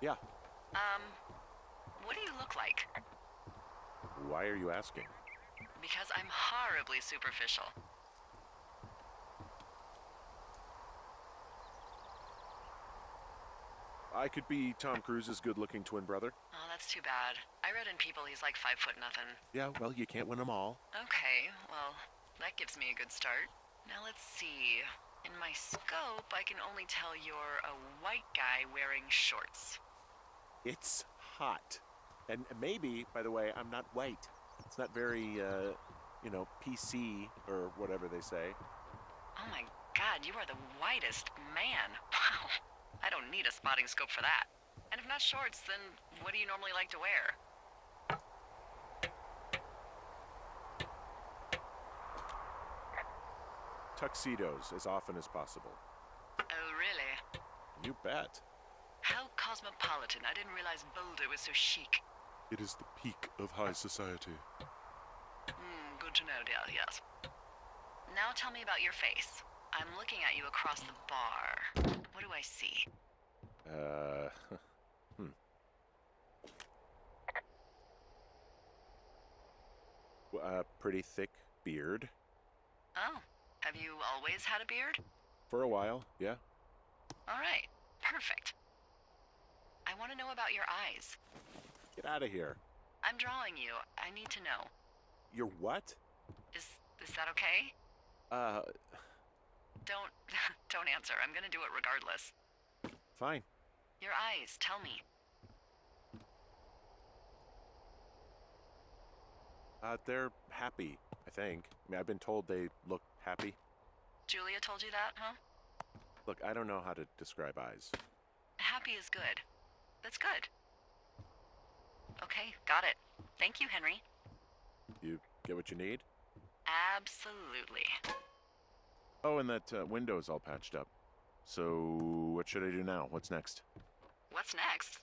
Yeah. What do you look like? Why are you asking? Because I'm horribly superficial. I could be Tom Cruise's good-looking twin brother. Oh, that's too bad. I read in People he's like 5'0" nothing. Yeah, well, you can't win them all. Okay, well, that gives me a good start. Now let's see. In my scope, I can only tell you're a white guy wearing shorts. It's hot. And maybe, by the way, I'm not white. It's not very, PC or whatever they say. Oh my god, you are the whitest man. Wow. I don't need a spotting scope for that. And if not shorts, then what do you normally like to wear? Tuxedos as often as possible. Oh, really? You bet. How cosmopolitan. I didn't realize Boulder was so chic. It is the peak of high society. Good to know, dear, yes. Now tell me about your face. I'm looking at you across the bar. What do I see? Pretty thick beard. Oh, have you always had a beard? For a while, yeah. All right, perfect. I want to know about your eyes. Get out of here. I'm drawing you. I need to know. You're what? Is that okay? Don't don't answer. I'm gonna do it regardless. Fine. Your eyes, tell me. They're happy, I think. I mean, I've been told they look happy. Julia told you that, huh? Look, I don't know how to describe eyes. Happy is good. That's good. Okay, got it. Thank you, Henry. You get what you need? Absolutely. Oh, and that window's all patched up. So, what should I do now? What's next? What's next?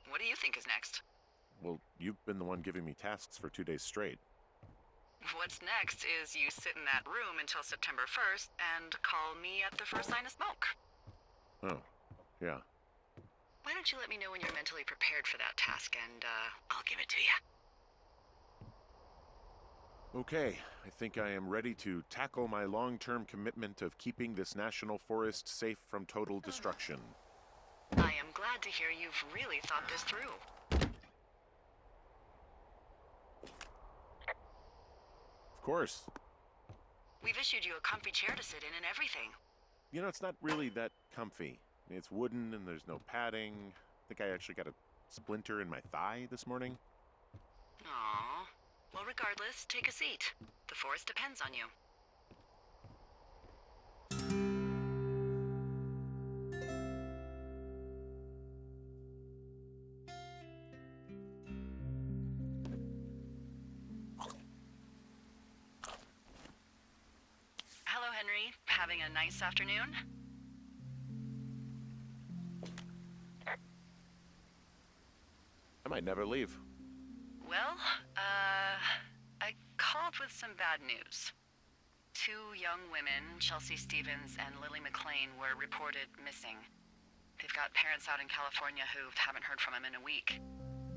What do you think is next? Well, you've been the one giving me tasks for 2 days straight. What's next is you sit in that room until September 1st and call me at the first sign of smoke. Oh, yeah. Why don't you let me know when you're mentally prepared for that task and I'll give it to you. Okay, I think I am ready to tackle my long-term commitment of keeping this national forest safe from total destruction. I am glad to hear you've really thought this through. Of course. We've issued you a comfy chair to sit in and everything. You know, it's not really that comfy. I mean, it's wooden and there's no padding. I think I actually got a splinter in my thigh this morning. Aww. Well, regardless, take a seat. The forest depends on you. Hello, Henry. Having a nice afternoon? I might never leave. Well, I called with some bad news. 2 young women, Chelsea Stevens and Lily McLean, were reported missing. They've got parents out in California who haven't heard from them in a week.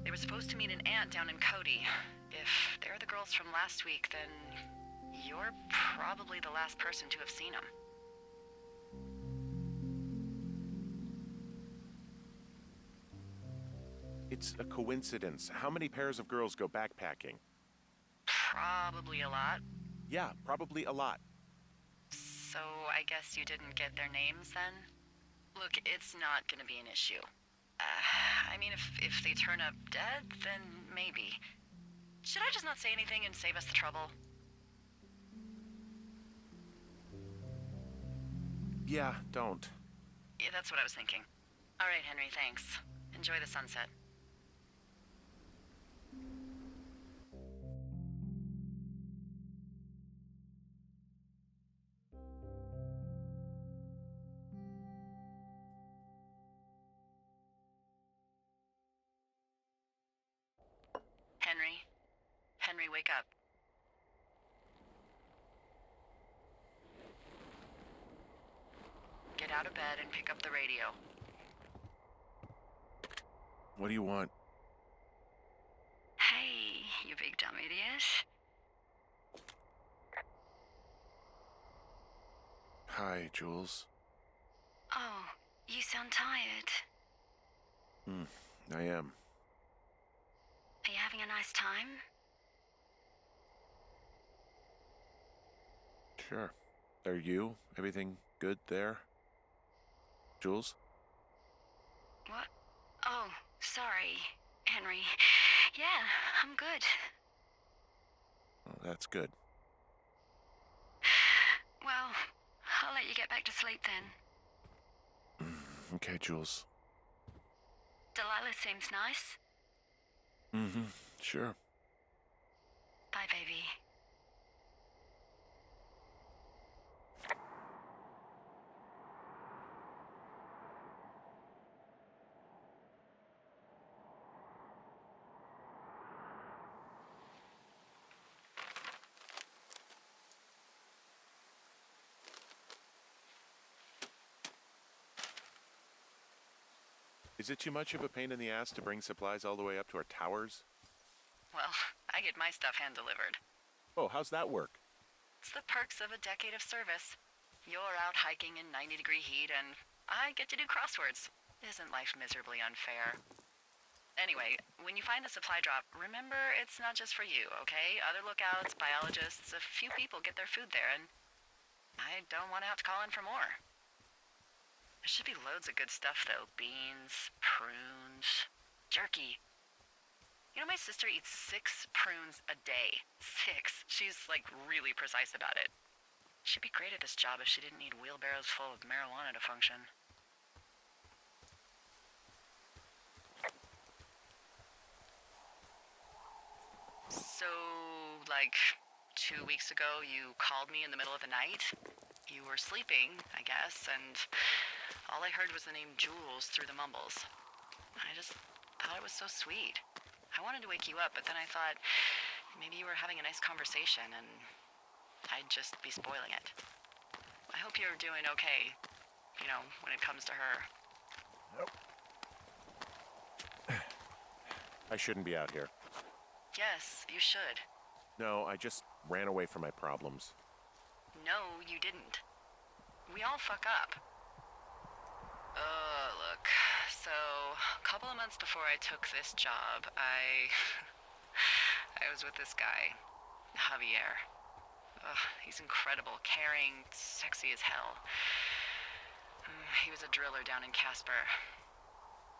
They were supposed to meet an aunt down in Cody. If they're the girls from last week, then you're probably the last person to have seen them. It's a coincidence. How many pairs of girls go backpacking? Probably a lot. Yeah, probably a lot. So I guess you didn't get their names then? Look, it's not gonna be an issue. I mean, if they turn up dead, then maybe. Should I just not say anything and save us the trouble? Yeah, don't. Yeah, that's what I was thinking. All right, Henry, thanks. Enjoy the sunset. Henry? Henry, wake up. Get out of bed and pick up the radio. What do you want? Hey, you big dumb idiot. Hi, Jules. Oh, you sound tired. I am. Are you having a nice time? Sure. Are you? Everything good there? Jules? What? Oh, sorry, Henry. Yeah, I'm good. Oh, that's good. Well, I'll let you get back to sleep then. Okay, Jules. Delilah seems nice. Sure. Bye, baby. Is it too much of a pain in the ass to bring supplies all the way up to our towers? Well, I get my stuff hand-delivered. Oh, how's that work? It's the perks of a decade of service. You're out hiking in 90-degree heat, and I get to do crosswords. Isn't life miserably unfair? Anyway, when you find the supply drop, remember it's not just for you, okay? Other lookouts, biologists, a few people get their food there, and I don't want to have to call in for more. There should be loads of good stuff, though. Beans, prunes, jerky. You know, my sister eats 6 prunes a day. 6. She's, like, really precise about it. She'd be great at this job if she didn't need wheelbarrows full of marijuana to function. So, like, 2 weeks ago, you called me in the middle of the night? You were sleeping, I guess, and all I heard was the name Jules through the mumbles. I just thought it was so sweet. I wanted to wake you up, but then I thought maybe you were having a nice conversation and I'd just be spoiling it. I hope you're doing okay, you know, when it comes to her. Nope. I shouldn't be out here. Yes, you should. No, I just ran away from my problems. No, you didn't. We all fuck up. Look. So, a couple of months before I took this job, I was with this guy, Javier. He's incredible, caring, sexy as hell. He was a driller down in Casper.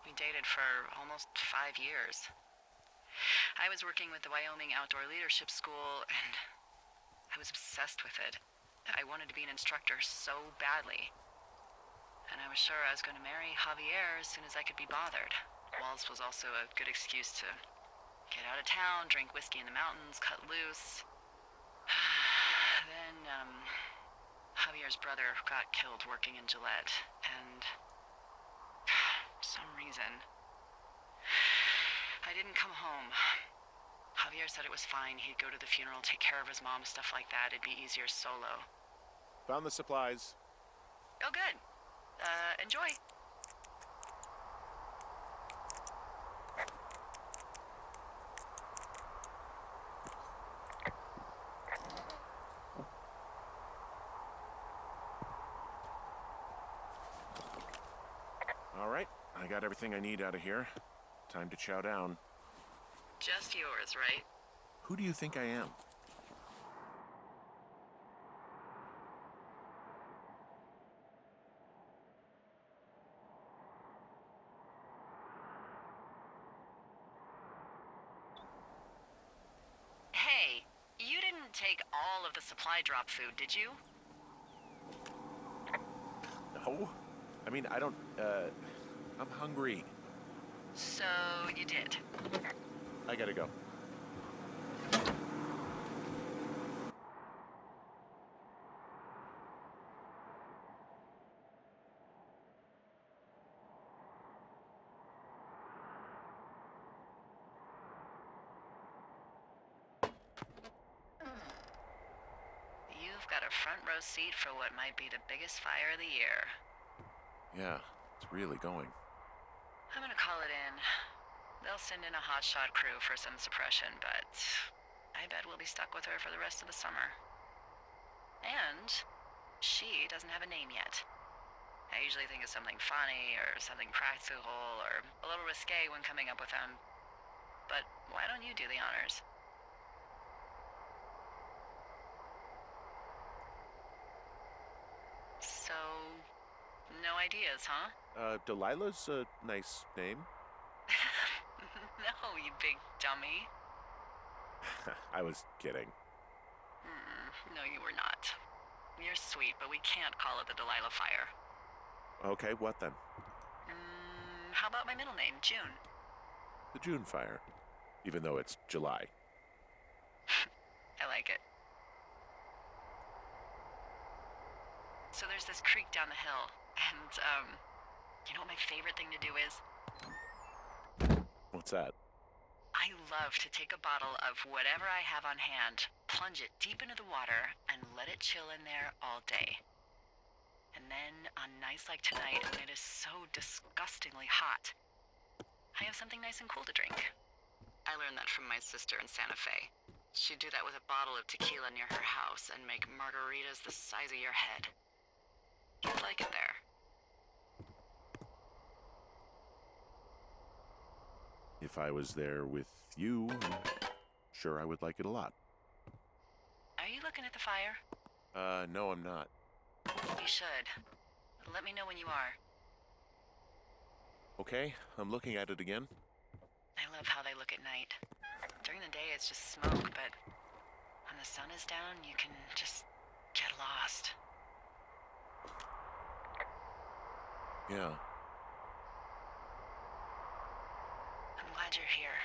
We dated for almost 5 years. I was working with the Wyoming Outdoor Leadership School, and I was obsessed with it. I wanted to be an instructor so badly. And I was sure I was going to marry Javier as soon as I could be bothered. Walls was also a good excuse to get out of town, drink whiskey in the mountains, cut loose. Then, Javier's brother got killed working in Gillette, and for some reason, I didn't come home. Javier said it was fine. He'd go to the funeral, take care of his mom, stuff like that. It'd be easier solo. Found the supplies. Oh, good. Enjoy. All right, I got everything I need out of here. Time to chow down. Just yours, right? Who do you think I am? Hey, you didn't take all of the supply drop food, did you? No. I mean, I don't, I'm hungry. So, you did. I gotta go. You've got a front row seat for what might be the biggest fire of the year. Yeah, it's really going. I'm gonna call it in. They'll send in a hotshot crew for some suppression, but I bet we'll be stuck with her for the rest of the summer. And she doesn't have a name yet. I usually think of something funny or something practical or a little risque when coming up with them. But why don't you do the honors? So, no ideas, huh? Delilah's a nice name. No, you big dummy. I was kidding. No, you were not. You're sweet, but we can't call it the Delilah Fire. Okay, what then? How about my middle name, June? The June Fire. Even though it's July. I like it. So there's this creek down the hill, and, you know what my favorite thing to do is? What's that? I love to take a bottle of whatever I have on hand, plunge it deep into the water, and let it chill in there all day. And then, on nights like tonight, when it is so disgustingly hot, I have something nice and cool to drink. I learned that from my sister in Santa Fe. She'd do that with a bottle of tequila near her house and make margaritas the size of your head. You'd like it there. If I was there with you, I'm sure I would like it a lot. Are you looking at the fire? No, I'm not. You should. Let me know when you are. Okay, I'm looking at it again. I love how they look at night. During the day, it's just smoke, but when the sun is down, you can just get lost. Yeah. I'm glad you're here.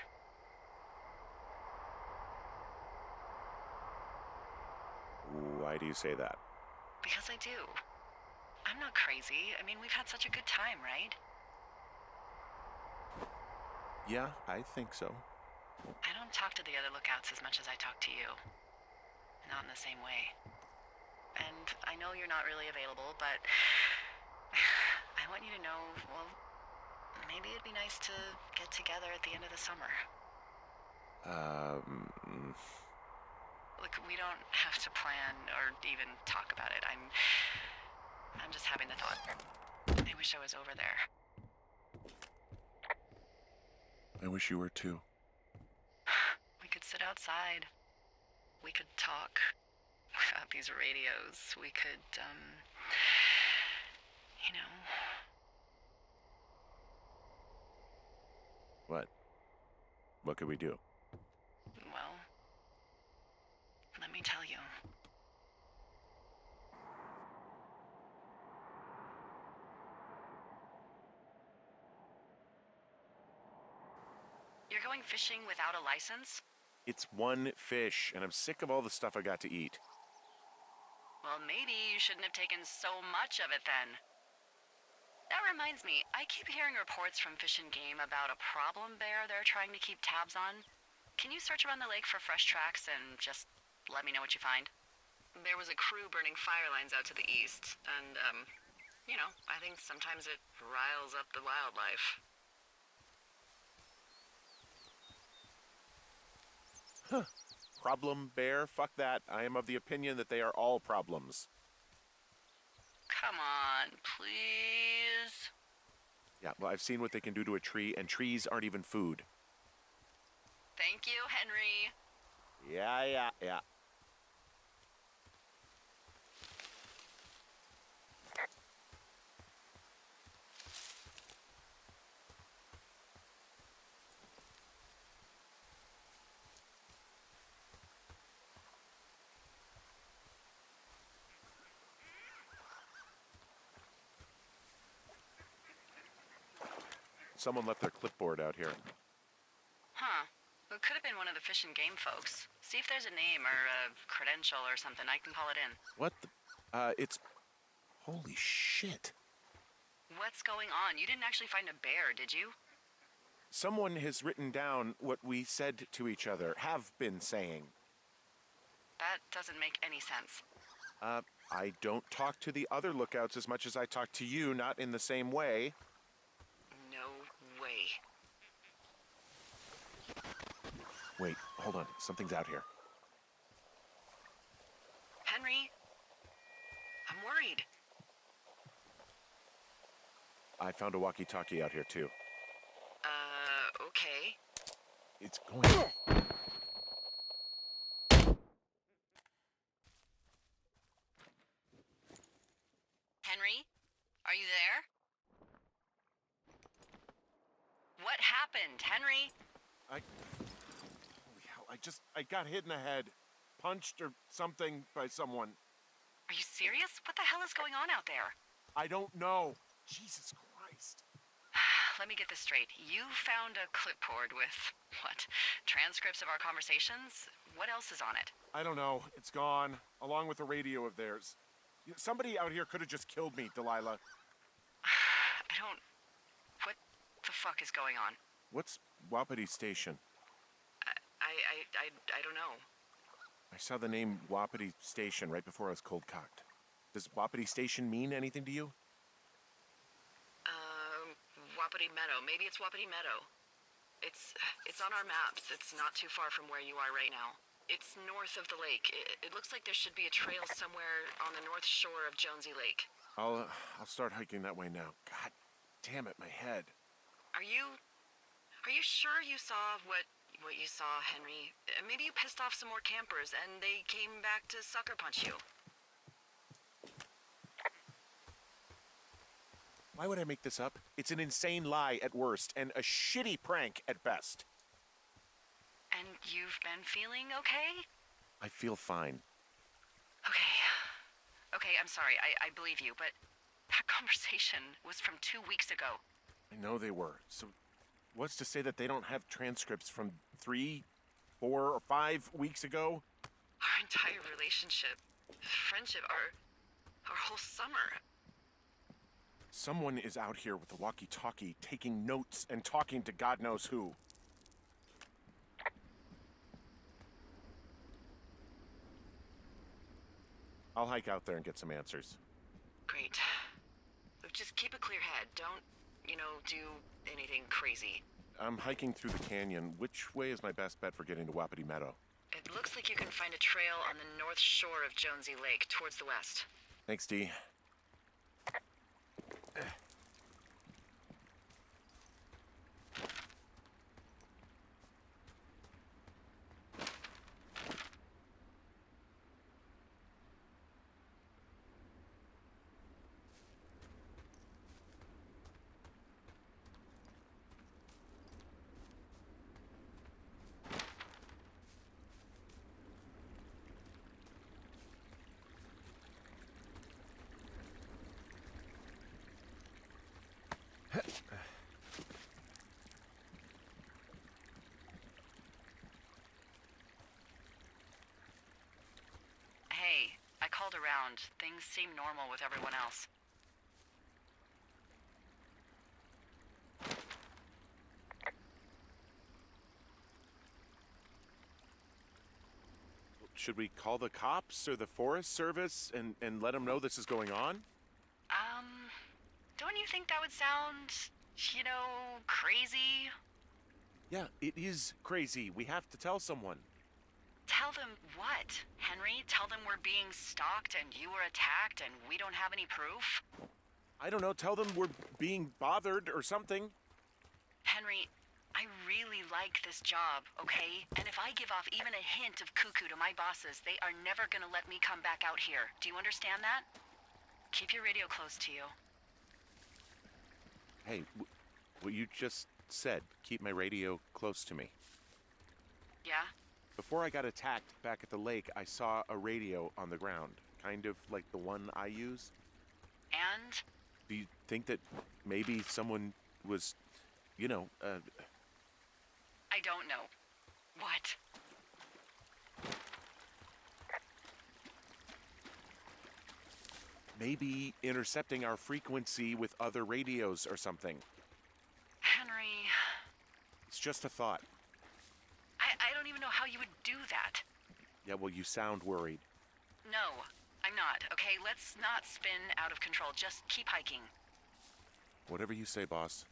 Why do you say that? Because I do. I'm not crazy. I mean, we've had such a good time, right? Yeah, I think so. I don't talk to the other lookouts as much as I talk to you. Not in the same way. And I know you're not really available, but I want you to know, well, maybe it'd be nice to get together at the end of the summer. Look, we don't have to plan or even talk about it. I'm just having the thought. I wish I was over there. I wish you were too. We could sit outside. We could talk without these radios. We could, you know. What? What could we do? Well, let me tell you. You're going fishing without a license? It's one fish, and I'm sick of all the stuff I got to eat. Well, maybe you shouldn't have taken so much of it then. That reminds me, I keep hearing reports from Fish and Game about a problem bear they're trying to keep tabs on. Can you search around the lake for fresh tracks and just let me know what you find? There was a crew burning fire lines out to the east, and, you know, I think sometimes it riles up the wildlife. Huh. Problem bear? Fuck that. I am of the opinion that they are all problems. Come on, please. Yeah, well, I've seen what they can do to a tree, and trees aren't even food. Thank you, Henry. Yeah. Someone left their clipboard out here. Huh. It could have been one of the Fish and Game folks. See if there's a name or a credential or something. I can call it in. What the? It's... Holy shit. What's going on? You didn't actually find a bear, did you? Someone has written down what we said to each other, have been saying. That doesn't make any sense. I don't talk to the other lookouts as much as I talk to you, not in the same way. No way. Wait, hold on. Something's out here. Henry, I'm worried. I found a walkie-talkie out here, too. Okay. It's going... Henry, are you there? What happened, Henry? Holy hell, I got hit in the head. Punched or something by someone. Are you serious? What the hell is going on out there? I don't know. Jesus Christ. Let me get this straight. You found a clipboard with, what, transcripts of our conversations? What else is on it? I don't know. It's gone, along with the radio of theirs. Somebody out here could have just killed me, Delilah. What the fuck is going on? What's Wapiti Station? I don't know. I saw the name Wapiti Station right before I was cold-cocked. Does Wapiti Station mean anything to you? Wapiti Meadow. Maybe it's Wapiti Meadow. It's on our maps. It's not too far from where you are right now. It's north of the lake. It looks like there should be a trail somewhere on the north shore of Jonesy Lake. I'll start hiking that way now. God damn it, my head. Are you sure you saw what you saw, Henry? Maybe you pissed off some more campers and they came back to sucker punch you. Why would I make this up? It's an insane lie at worst, and a shitty prank at best. And you've been feeling okay? I feel fine. Okay, I'm sorry. I believe you, but that conversation was from 2 weeks ago. I know they were. So what's to say that they don't have transcripts from 3, 4, or 5 weeks ago? Our entire relationship, friendship, our whole summer. Someone is out here with a walkie-talkie, taking notes and talking to God knows who. I'll hike out there and get some answers. Great. Just keep a clear head. Don't, do anything crazy. I'm hiking through the canyon. Which way is my best bet for getting to Wapiti Meadow? It looks like you can find a trail on the north shore of Jonesy Lake, towards the west. Thanks, Dee. Hey, I called around. Things seem normal with everyone else. Should we call the cops or the Forest Service and let them know this is going on? Don't you think that would sound, crazy? Yeah, it is crazy. We have to tell someone. Tell them what, Henry? Tell them we're being stalked and you were attacked and we don't have any proof? I don't know, tell them we're being bothered or something. Henry, I really like this job, okay? And if I give off even a hint of cuckoo to my bosses, they are never gonna let me come back out here. Do you understand that? Keep your radio close to you. Hey, what you just said, keep my radio close to me. Yeah? Before I got attacked back at the lake, I saw a radio on the ground, kind of like the one I use. And? Do you think that maybe someone was, I don't know. What? maybe intercepting our frequency with other radios or something? Henry... It's just a thought. I don't even know how you would do that. Yeah, well, you sound worried. No, I'm not, okay? Let's not spin out of control. Just keep hiking. Whatever you say, boss.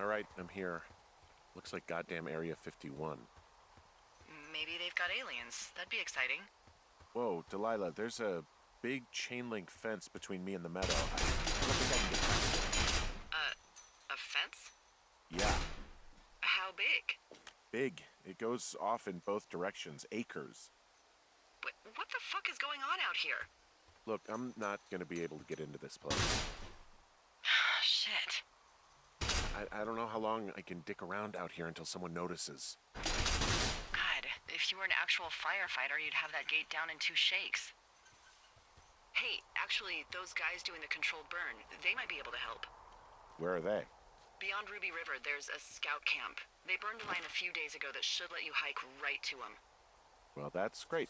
right, I'm here. Looks like goddamn Area 51. Maybe they've got aliens. That'd be exciting. Whoa, Delilah, there's a big chain link fence between me and the meadow. I don't think I can get past it. A fence? Yeah, How big? big. It goes off in both directions, acres. What the fuck is going on out here? Look, I'm not gonna be able to get into this place. Shit. I don't know how long I can dick around out here until someone notices. God, if you were an actual firefighter, you'd have that gate down in 2 shakes. Hey, actually, those guys doing the controlled burn, they might be able to help. Where are they? Beyond Ruby River, there's a scout camp. They burned a line a few days ago that should let you hike right to them. Well, that's great.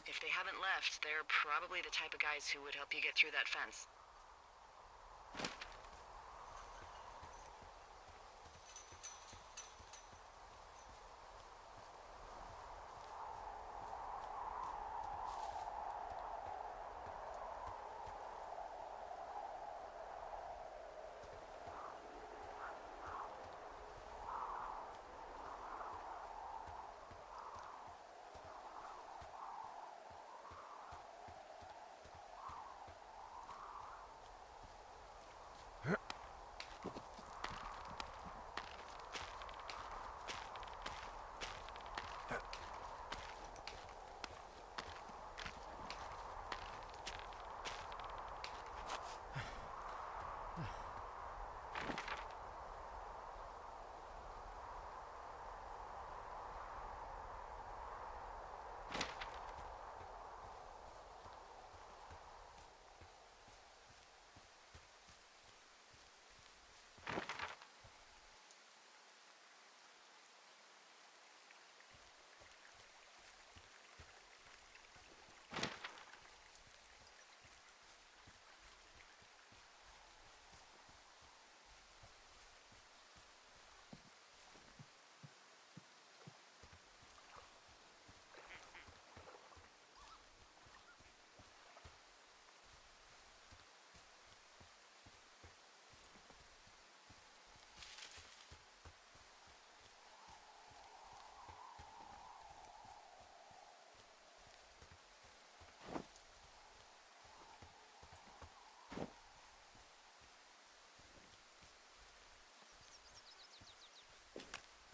If they haven't left, they're probably the type of guys who would help you get through that fence.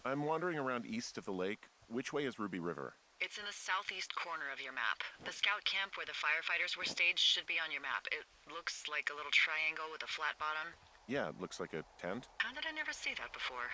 I'm wandering around east of the lake. Which way is Ruby River? It's in the southeast corner of your map. The scout camp where the firefighters were staged should be on your map. It looks like a little triangle with a flat bottom. Yeah, it looks like a tent. How did I never see that before?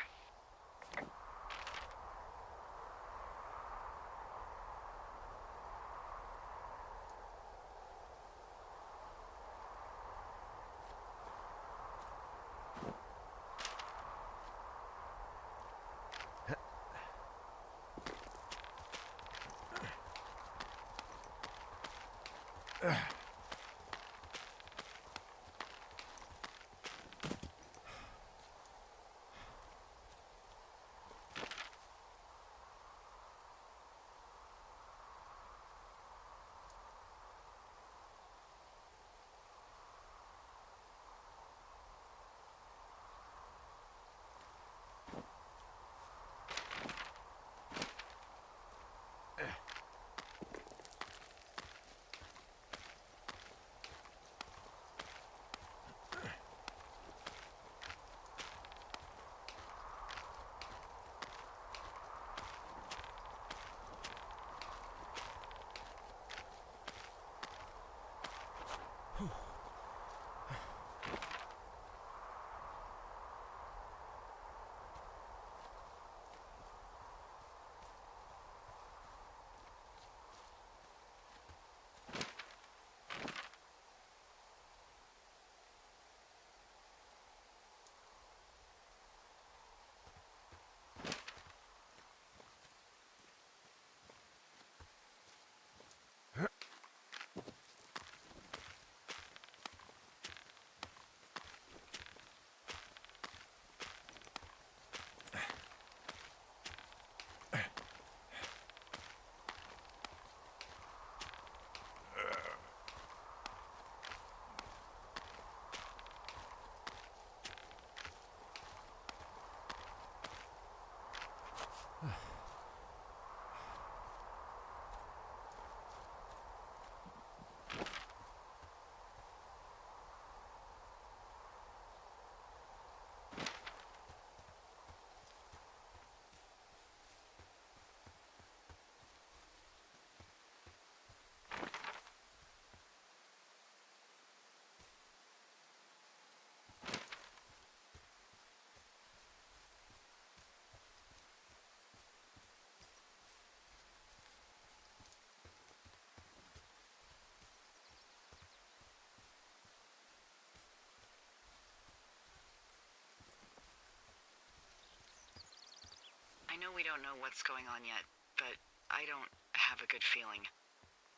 I know we don't know what's going on yet, but I don't have a good feeling.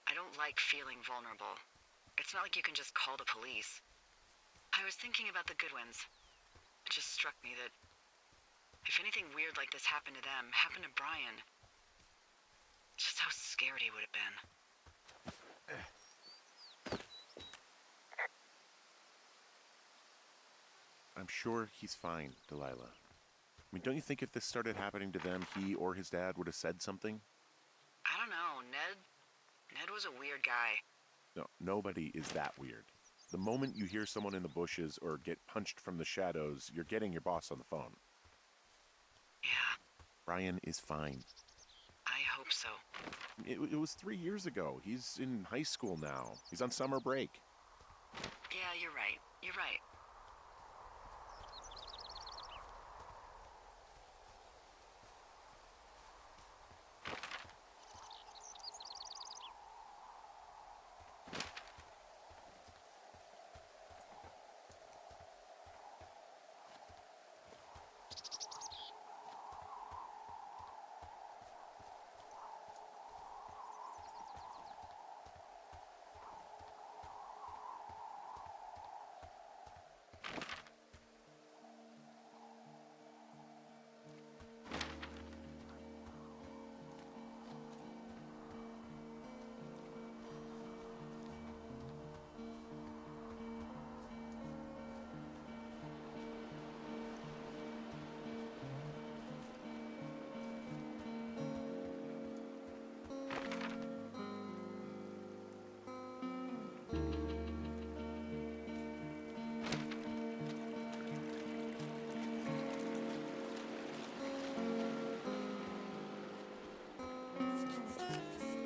I don't like feeling vulnerable. It's not like you can just call the police. I was thinking about the Goodwins. It just struck me that if anything weird like this happened to them, happened to Brian, just how scared he would have been. I'm sure he's fine, Delilah. I mean, don't you think if this started happening to them, he or his dad would have said something? I don't know, Ned was a weird guy. No, nobody is that weird. The moment you hear someone in the bushes or get punched from the shadows, you're getting your boss on the phone. Yeah. Brian is fine. I hope so. It was 3 years ago. He's in high school now. He's on summer break. Yeah, you're right. You're right.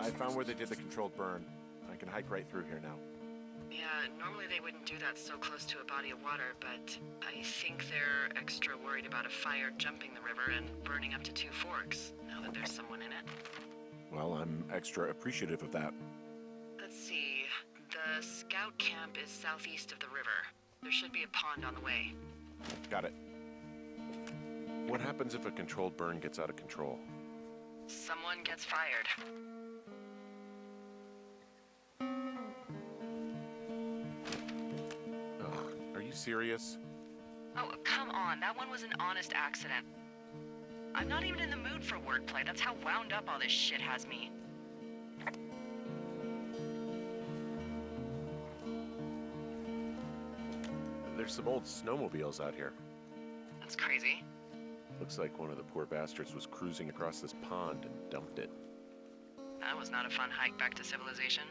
I found where they did the controlled burn. I can hike right through here now. Yeah, normally they wouldn't do that so close to a body of water, but I think they're extra worried about a fire jumping the river and burning up to 2 forks, now that there's someone in it. Well, I'm extra appreciative of that. Let's see. The scout camp is southeast of the river. There should be a pond on the way. Got it. What happens if a controlled burn gets out of control? Someone gets fired. Ugh, are you serious? Oh, come on. That one was an honest accident. I'm not even in the mood for wordplay. That's how wound up all this shit has me. There's some old snowmobiles out here. That's crazy. Looks like one of the poor bastards was cruising across this pond and dumped it. That was not a fun hike back to civilization.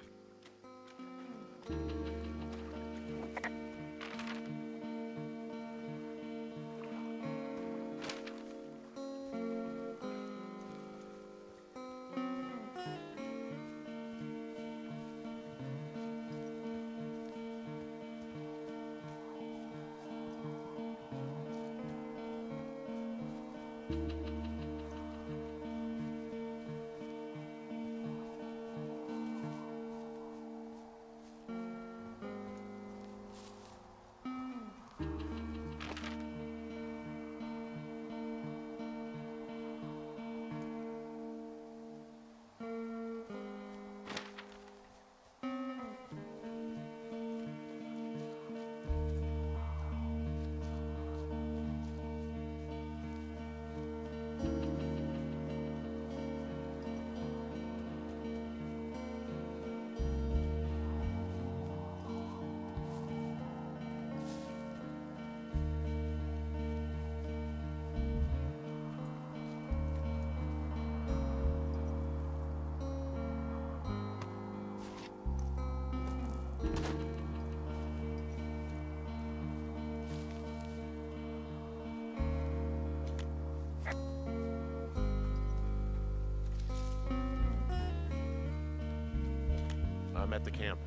I'm at the camp.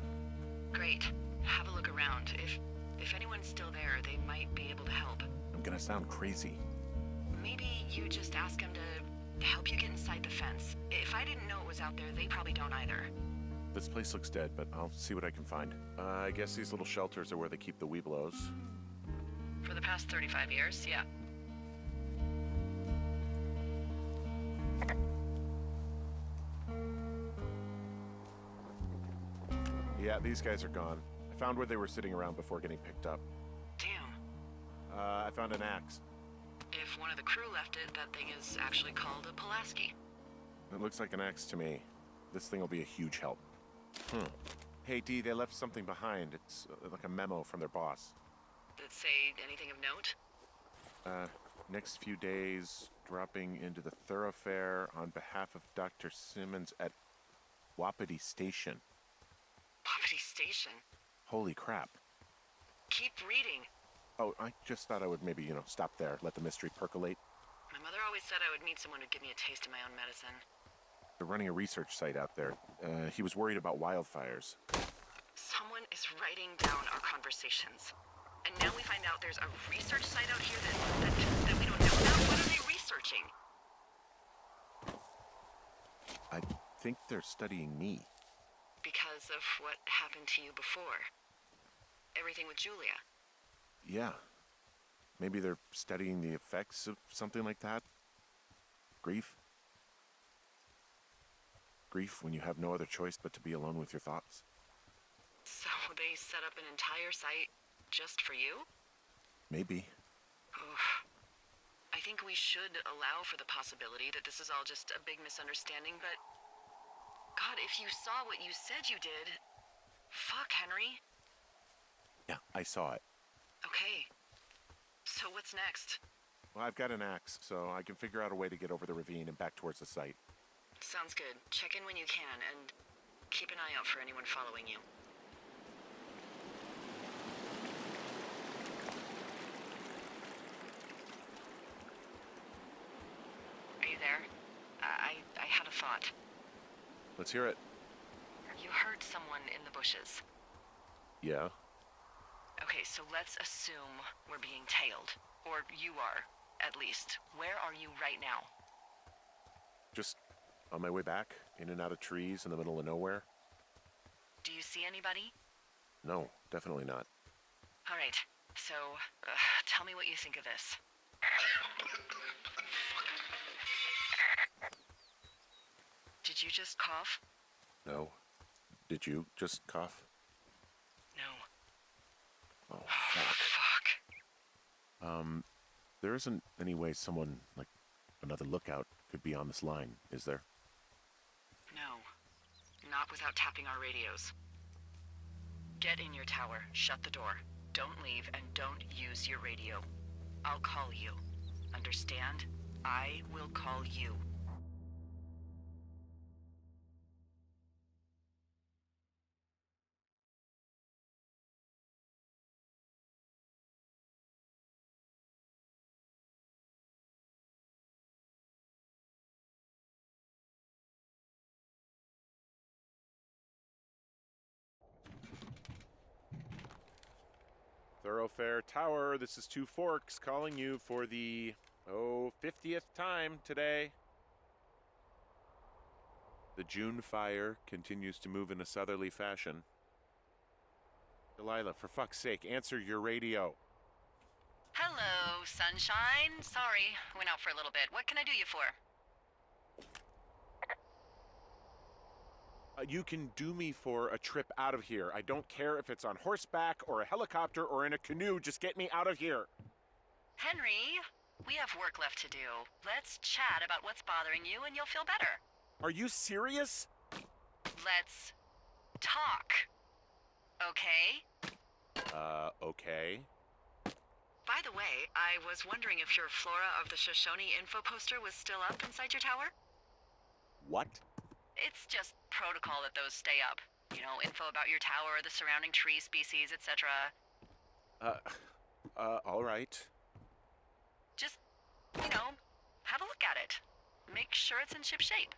Great. Have a look around. If anyone's still there, they might be able to help. I'm gonna sound crazy. Maybe you just ask them to help you get inside the fence. If I didn't know it was out there, they probably don't either. This place looks dead, but I'll see what I can find. I guess these little shelters are where they keep the Weeblos. For the past 35 years, yeah. Yeah, these guys are gone. I found where they were sitting around before getting picked up. Damn. I found an axe. If one of the crew left it, that thing is actually called a Pulaski. It looks like an axe to me. This thing will be a huge help. Hey, Dee, they left something behind. It's like a memo from their boss. Did it say anything of note? Next few days, dropping into the thoroughfare on behalf of Dr. Simmons at Wapiti Station. Wapiti Station? Holy crap. Keep reading. Oh, I just thought I would maybe, stop there, let the mystery percolate. My mother always said I would meet someone who'd give me a taste of my own medicine. They're running a research site out there. He was worried about wildfires. Someone is writing down our conversations. And now we find out there's a research site out here that we don't know about. What are they researching? I think they're studying me. Because of what happened to you before. Everything with Julia. Yeah. Maybe they're studying the effects of something like that. Grief. Grief when you have no other choice but to be alone with your thoughts. So they set up an entire site just for you? Maybe. Oof. I think we should allow for the possibility that this is all just a big misunderstanding, but... God, if you saw what you said you did... Fuck, Henry. Yeah, I saw it. Okay. So what's next? Well, I've got an axe, so I can figure out a way to get over the ravine and back towards the site. Sounds good. Check in when you can, and keep an eye out for anyone following you. Are you there? I had a thought. Let's hear it. You heard someone in the bushes. Yeah? Okay, so let's assume we're being tailed. Or you are, at least. Where are you right now? Just on my way back, in and out of trees in the middle of nowhere. Do you see anybody? No, definitely not. All right, so tell me what you think of this. Did you just cough? No. Did you just cough? No. Oh, Fuck. There isn't any way someone, like another lookout, could be on this line, is there? No. Not without tapping our radios. Get in your tower, shut the door. Don't leave, and don't use your radio. I'll call you. Understand? I will call you. Thoroughfare Tower, this is Two Forks calling you for the, 50th time today. The June fire continues to move in a southerly fashion. Delilah, for fuck's sake, answer your radio. Hello, sunshine. Sorry, went out for a little bit. What can I do you for? You can do me for a trip out of here. I don't care if it's on horseback or a helicopter or in a canoe. Just get me out of here. Henry, we have work left to do. Let's chat about what's bothering you and you'll feel better. Are you serious? Let's talk. Okay? Okay. By the way, I was wondering if your Flora of the Shoshone info poster was still up inside your tower? What? It's just protocol that those stay up. You know, info about your tower, the surrounding tree species, etc. All right. Just, have a look at it. Make sure it's in ship shape.